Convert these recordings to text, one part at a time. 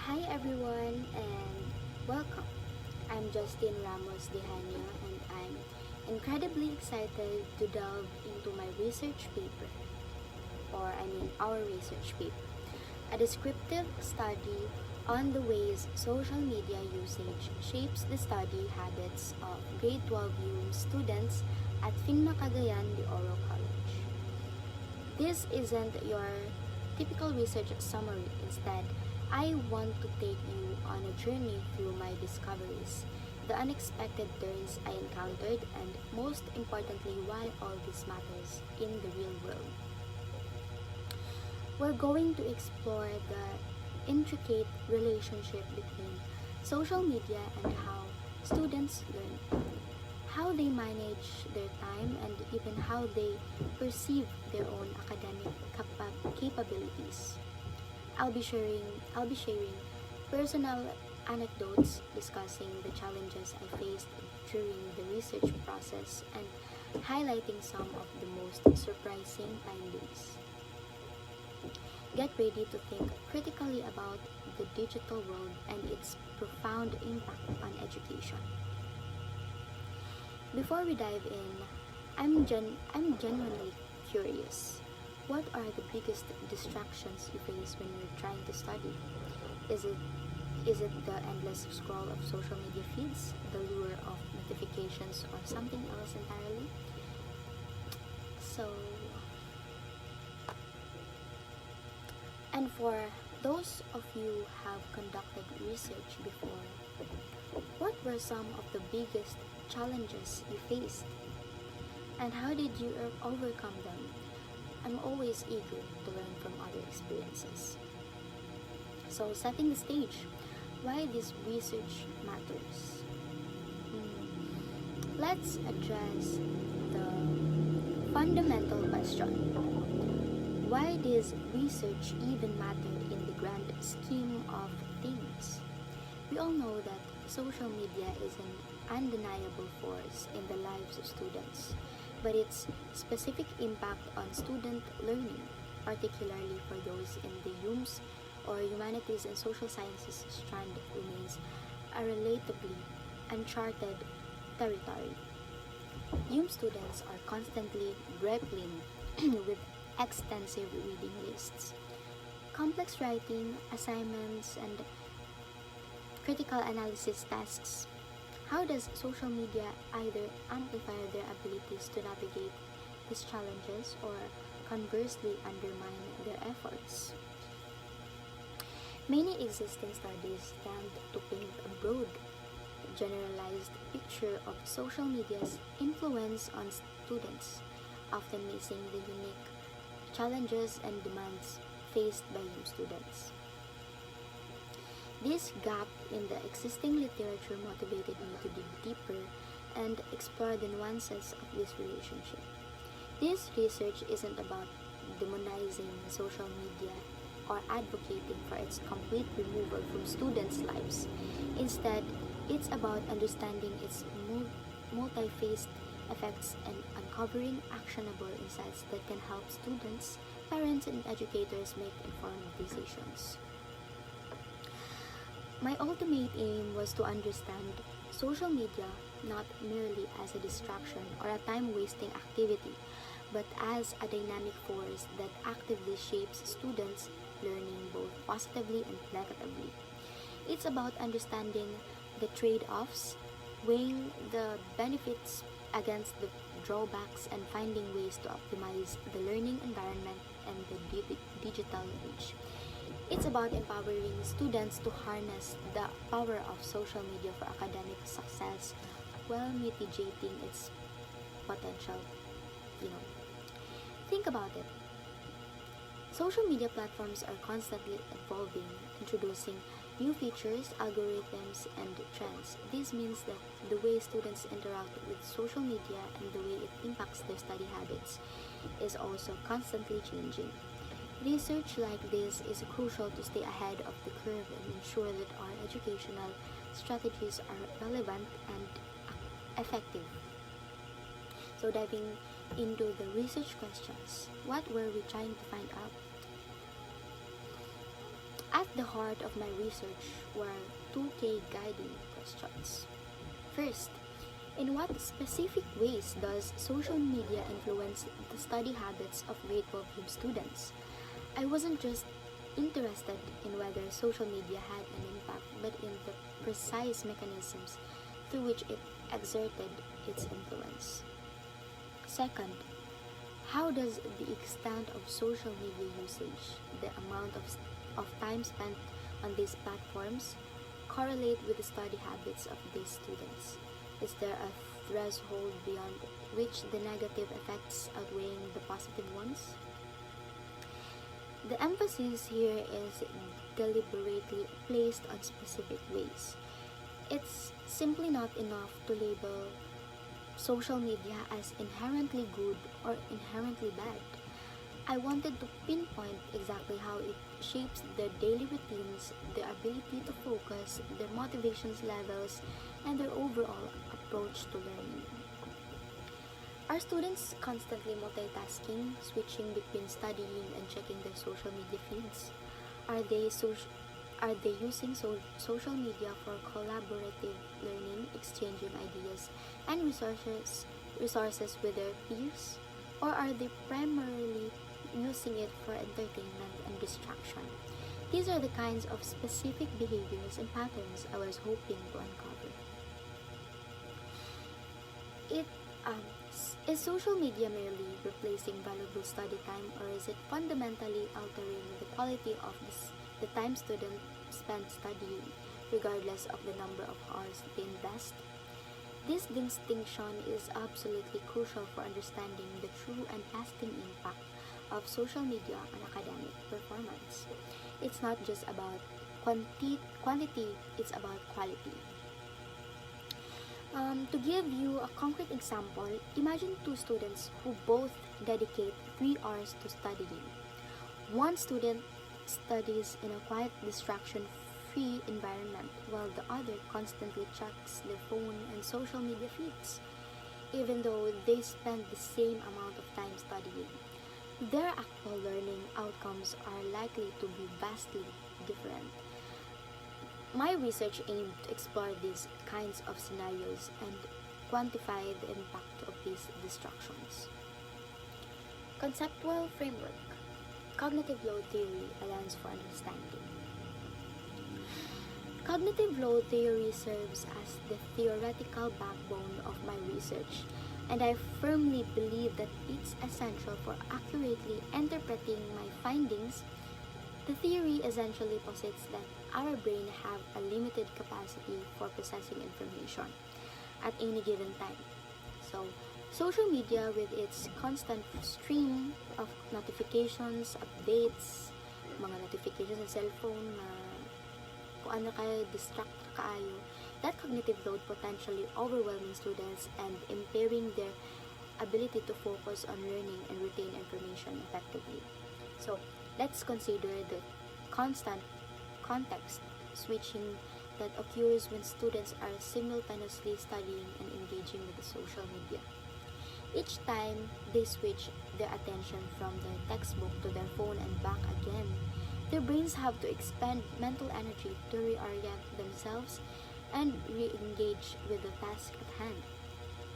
Hi everyone and welcome. I'm Justin Ramos Dehania and I'm incredibly excited to delve into my research paper, our research paper, a descriptive study on the ways social media usage shapes the study habits of grade 12 UM students at FINMA Cagayan de Oro College. This isn't your typical research summary. Instead, I want to take you on a journey through my discoveries, the unexpected turns I encountered, and most importantly, why all this matters in the real world. We're going to explore the intricate relationship between social media and how students learn, how they manage their time, and even how they perceive their own academic capabilities. I'll be sharing personal anecdotes discussing the challenges I faced during the research process and highlighting some of the most surprising findings. Get ready to think critically about the digital world and its profound impact on education. Before we dive in, I'm genuinely curious. What are the biggest distractions you face when you're trying to study? Is it is it the endless scroll of social media feeds, the lure of notifications, or something else entirely? So, and for those of you who have conducted research before, what were some of the biggest challenges you faced? And how did you overcome them? I'm always eager to learn from other experiences. So, setting the stage, why this research matters. Let's address the fundamental question. Why does research even matter in the grand scheme of things? We all know that social media is an undeniable force in the lives of students, but its specific impact on student learning, particularly for those in the UMS or Humanities and Social Sciences strand, remains a relatively uncharted territory. UM students are constantly grappling with extensive reading lists, complex writing, assignments, and critical analysis tasks. How does social media either amplify their abilities to navigate these challenges or conversely undermine their efforts? Many existing studies tend to paint a broad, generalized picture of social media's influence on students, often missing the unique challenges and demands faced by young students. This gap in the existing literature motivated me to dig deeper and explore the nuances of this relationship. This research isn't about demonizing social media or advocating for its complete removal from students' lives. Instead, it's about understanding its multi-faced effects and uncovering actionable insights that can help students, parents, and educators make informed decisions. My ultimate aim was to understand social media not merely as a distraction or a time wasting activity, but as a dynamic force that actively shapes students' learning both positively and negatively. It's about understanding the trade offs, weighing the benefits against the drawbacks, and finding ways to optimize the learning environment and the digital age. It's about empowering students to harness the power of social media for academic success while mitigating its potential. You know, think about it. Social media platforms are constantly evolving, introducing new features, algorithms, and trends. This means that the way students interact with social media and the way it impacts their study habits is also constantly changing. Research like this is crucial to stay ahead of the curve and ensure that our educational strategies are relevant and effective. So, diving into the research questions, what were we trying to find out? At the heart of my research were two key guiding questions. First, in what specific ways does social media influence the study habits of grade 12 students? I wasn't just interested in whether social media had an impact, but in the precise mechanisms through which it exerted its influence. Second, how does the extent of social media usage, the amount of time spent on these platforms, correlate with the study habits of these students? Is there a threshold beyond which the negative effects outweighing the positive ones? The emphasis here is deliberately placed on specific ways. It's simply not enough to label social media as inherently good or inherently bad. I wanted to pinpoint exactly how it shapes their daily routines, their ability to focus, their motivations levels, and their overall approach to learning. Are students constantly multitasking, switching between studying and checking their social media feeds? Are they using social media for collaborative learning, exchanging ideas and resources with their peers? Or are they primarily using it for entertainment and distraction? These are the kinds of specific behaviors and patterns I was hoping to uncover. It is social media merely replacing valuable study time, or is it fundamentally altering the quality of the time students spend studying, regardless of the number of hours they invest? This distinction is absolutely crucial for understanding the true and lasting impact of social media on academic performance. It's not just about quantity, it's about quality. To give you a concrete example, imagine two students who both dedicate 3 hours to studying. One student studies in a quiet, distraction-free environment, while the other constantly checks their phone and social media feeds. Even though they spend the same amount of time studying, their actual learning outcomes are likely to be vastly different. My research aimed to explore these kinds of scenarios and quantify the impact of these distractions. Conceptual framework. Cognitive load theory, a lens for understanding. Cognitive load theory serves as the theoretical backbone of my research, and I firmly believe that it's essential for accurately interpreting my findings. The theory essentially posits that our brain have a limited capacity for processing information at any given time. So, social media with its constant stream of notifications, updates, mga notifications sa cellphone na kung ano kayo, distract kaayo, that cognitive load potentially overwhelming students and impairing their ability to focus on learning and retain information effectively. So, let's consider the constant context switching that occurs when students are simultaneously studying and engaging with the social media. Each time they switch their attention from their textbook to their phone and back again, their brains have to expend mental energy to reorient themselves and re-engage with the task at hand.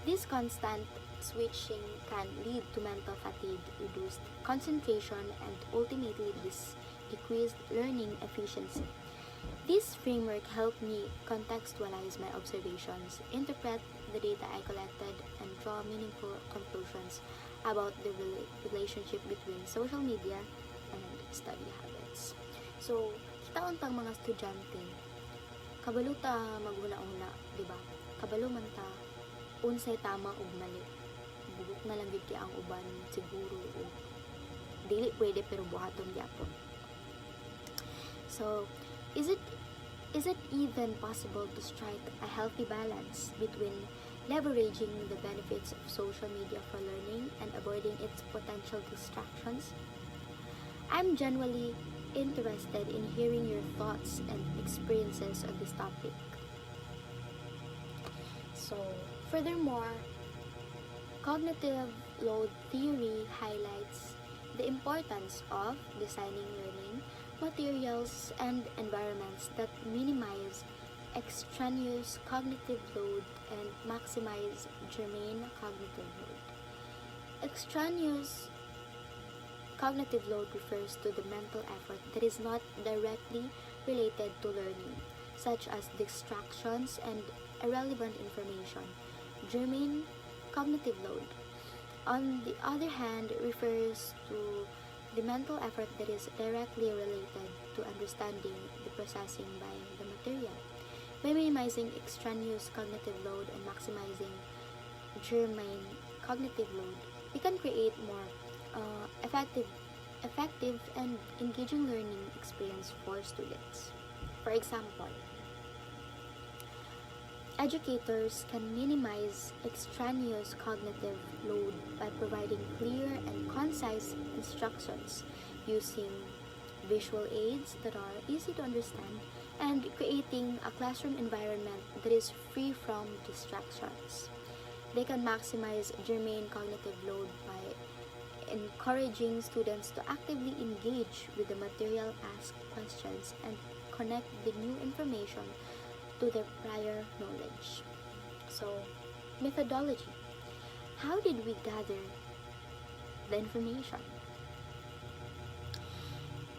This constant switching can lead to mental fatigue, reduced concentration, and ultimately decreased learning efficiency. This framework helped me contextualize my observations, interpret the data I collected, and draw meaningful conclusions about the relationship between social media and study habits. So, kita untang mga estudyante, kabalo ta maguna-una, di ba? Kabalo man ta unsay tama ug mali. Bugok na lang gid kay ang uban siguro o dili pwede pero buhaton gyapon. So, is it even possible to strike a healthy balance between leveraging the benefits of social media for learning and avoiding its potential distractions? I'm genuinely interested in hearing your thoughts and experiences on this topic. So, furthermore, cognitive load theory highlights the importance of designing learning materials and environments that minimize extraneous cognitive load and maximize germane cognitive load. Extraneous cognitive load refers to the mental effort that is not directly related to learning, such as distractions and irrelevant information. Germane cognitive load, on the other hand, refers to the mental effort that is directly related to understanding the processing by the material. By minimizing extraneous cognitive load and maximizing germane cognitive load, we can create more effective and engaging learning experience for students. For example, educators can minimize extraneous cognitive load by providing clear and concise instructions using visual aids that are easy to understand and creating a classroom environment that is free from distractions. They can maximize germane cognitive load by encouraging students to actively engage with the material, ask questions, and connect the new information to their prior knowledge. So, methodology. How did we gather the information?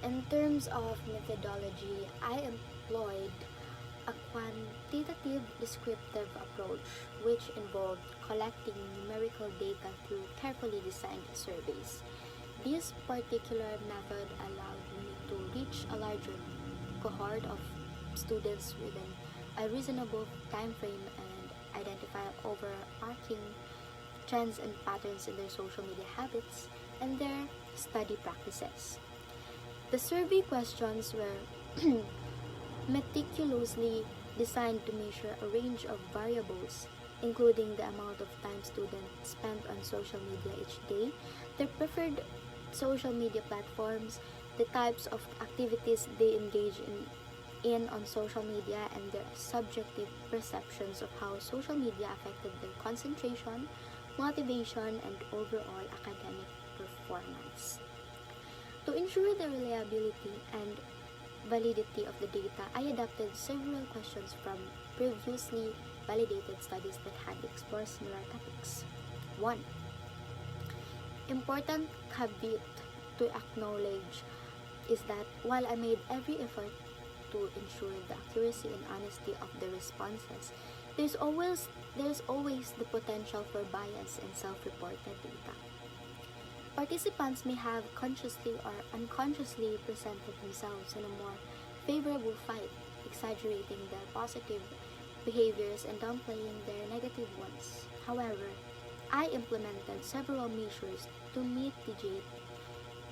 In terms of methodology, I employed a quantitative descriptive approach which involved collecting numerical data through carefully designed surveys. This particular method allowed me to reach a larger cohort of students within a reasonable time frame and identify overarching trends and patterns in their social media habits and their study practices. The survey questions were meticulously designed to measure a range of variables, including the amount of time students spend on social media each day, their preferred social media platforms, the types of activities they engage in on social media, and their subjective perceptions of how social media affected their concentration, motivation, and overall academic performance. To ensure the reliability and validity of the data, I adapted several questions from previously validated studies that had explored similar topics. 1. Important caveat to acknowledge is that while I made every effort to ensure the accuracy and honesty of the responses, there's always the potential for bias in self-reported data. Participants may have consciously or unconsciously presented themselves in a more favorable fight, exaggerating their positive behaviors and downplaying their negative ones. However, I implemented several measures to mitigate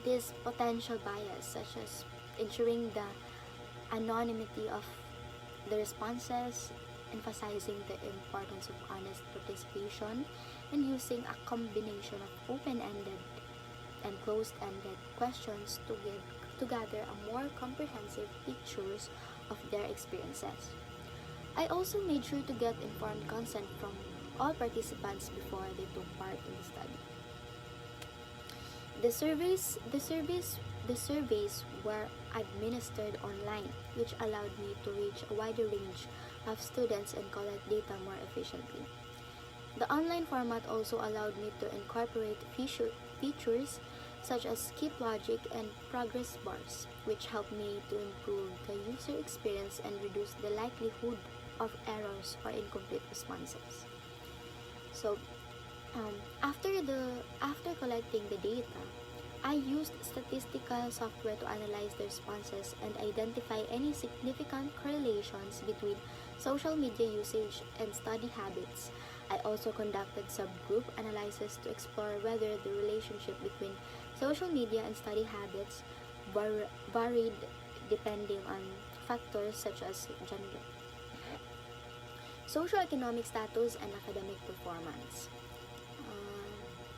this potential bias, such as ensuring the anonymity of the responses, emphasizing the importance of honest participation, and using a combination of open-ended and closed-ended questions to gather a more comprehensive pictures of their experiences. I also made sure to get informed consent from all participants before they took part in the study. The surveys were administered online, which allowed me to reach a wider range of students and collect data more efficiently. The online format also allowed me to incorporate features such as skip logic and progress bars, which helped me to improve the user experience and reduce the likelihood of errors or incomplete responses. So, after collecting the data, I used statistical software to analyze the responses and identify any significant correlations between social media usage and study habits. I also conducted subgroup analysis to explore whether the relationship between social media and study habits varied depending on factors such as gender, socioeconomic status, and academic performance.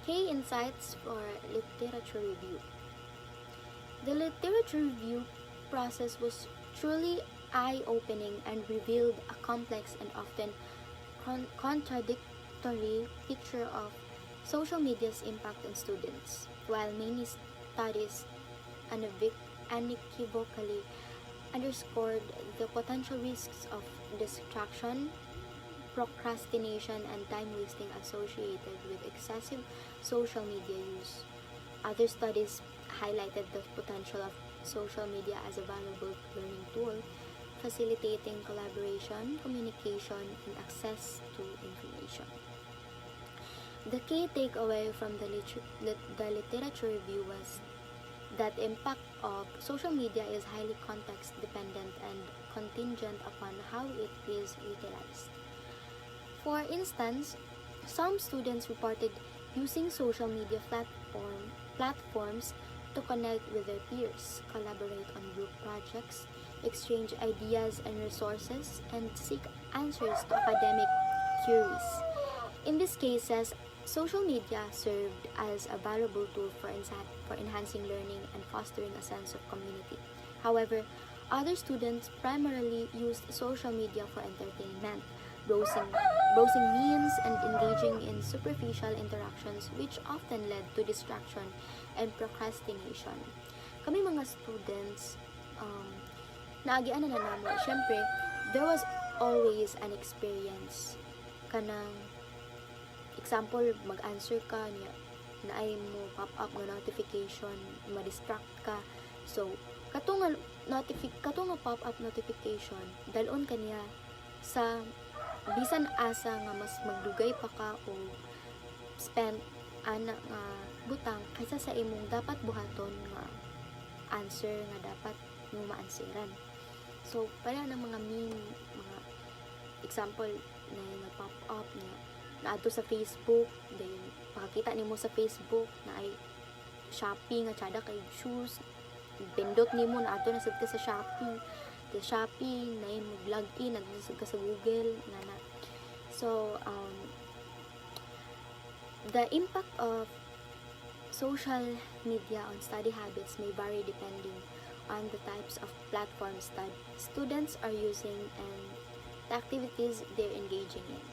Key insights for literature review. The literature review process was truly eye-opening and revealed a complex and often contradictory picture of social media's impact on students. While many studies unequivocally underscored the potential risks of distraction, procrastination, and time wasting associated with excessive social media use. Other studies highlighted the potential of social media as a valuable learning tool, facilitating collaboration, communication, and access to information. The key takeaway from the literature review was that the impact of social media is highly context dependent and contingent upon how it is utilized. For instance, some students reported using social media platforms to connect with their peers, collaborate on group projects, exchange ideas and resources, and seek answers to academic queries. In these cases, social media served as a valuable tool for enhancing learning and fostering a sense of community. However, other students primarily used social media for entertainment, browsing, browsing memes, and engaging in superficial interactions which often led to distraction and procrastination. Kami mga students, naagian na namo, syempre, there was always an experience kanang example, mag-answer ka niya na ay mo pop up nga notification, ma-distract ka. So, katong pop up notification, dalon ka niya sa bisan asa nga mas magdugay pa ka o spend ana nga butang kaysa sa imong dapat buhaton nga answer nga dapat mo ma-answeran. So, para ng mga meme, mga example na nag-pop up niya naadto sa Facebook, then pakakita nimo sa Facebook na ay shopping nga tsada kay shoes, pindot nimo naadto na sad ka sa shopping na mo log in nagsasad ka sa Google na. So the impact of social media on study habits may vary depending on the types of platforms that students are using and the activities they're engaging in.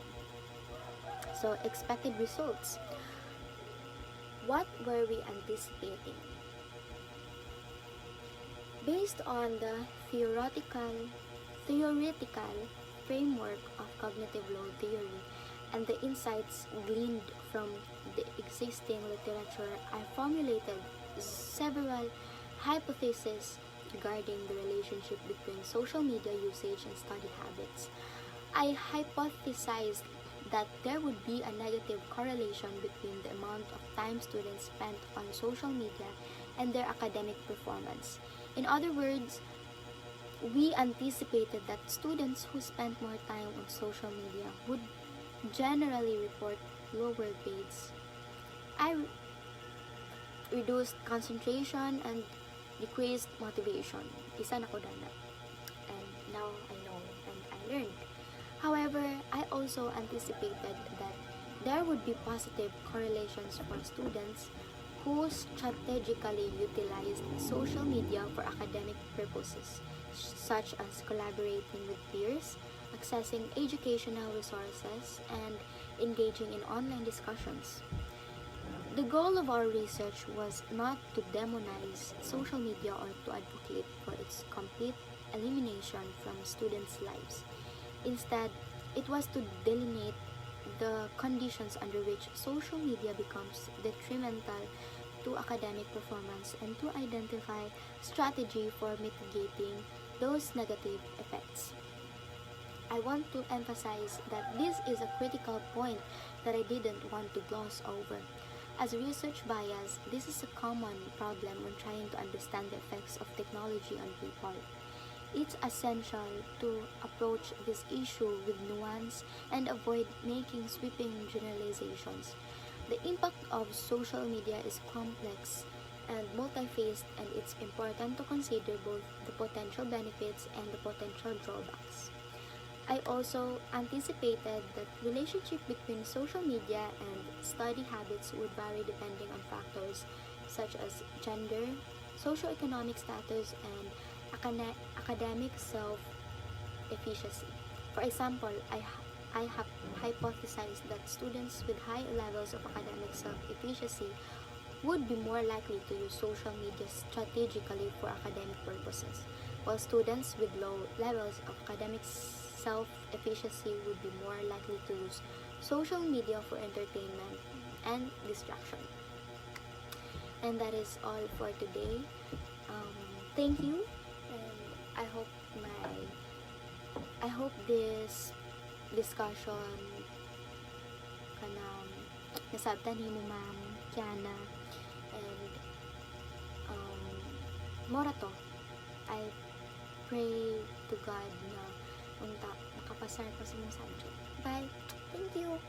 So, expected results. What were we anticipating? Based on the theoretical framework of cognitive load theory and the insights gleaned from the existing literature, I formulated several hypotheses regarding the relationship between social media usage and study habits. I hypothesized that there would be a negative correlation between the amount of time students spent on social media and their academic performance. In other words, we anticipated that students who spent more time on social media would generally report lower grades. I reduced concentration and decreased motivation. Isa na ko dana. And now I know and I learned. However, I also anticipated that there would be positive correlations for students who strategically utilized social media for academic purposes, such as collaborating with peers, accessing educational resources, and engaging in online discussions. The goal of our research was not to demonize social media or to advocate for its complete elimination from students' lives. Instead, it was to delineate the conditions under which social media becomes detrimental to academic performance and to identify strategy for mitigating those negative effects. I want to emphasize that this is a critical point that I didn't want to gloss over. As research bias, this is a common problem when trying to understand the effects of technology on people. It's essential to approach this issue with nuance and avoid making sweeping generalizations. The impact of social media is complex and multi-faced, and it's important to consider both the potential benefits and the potential drawbacks. I also anticipated that relationship between social media and study habits would vary depending on factors such as gender, socioeconomic status, and academic self-efficacy. For example, I have hypothesized that students with high levels of academic self-efficacy would be more likely to use social media strategically for academic purposes, while students with low levels of academic self-efficacy would be more likely to use social media for entertainment and distraction. And that is all for today. Um, Thank you, and I hope this discussion kanang nasabtan nimo Ma'am Kiana, and um, mora to. I pray to God na unta makapasar ko sa mong subject. Bye. Thank you.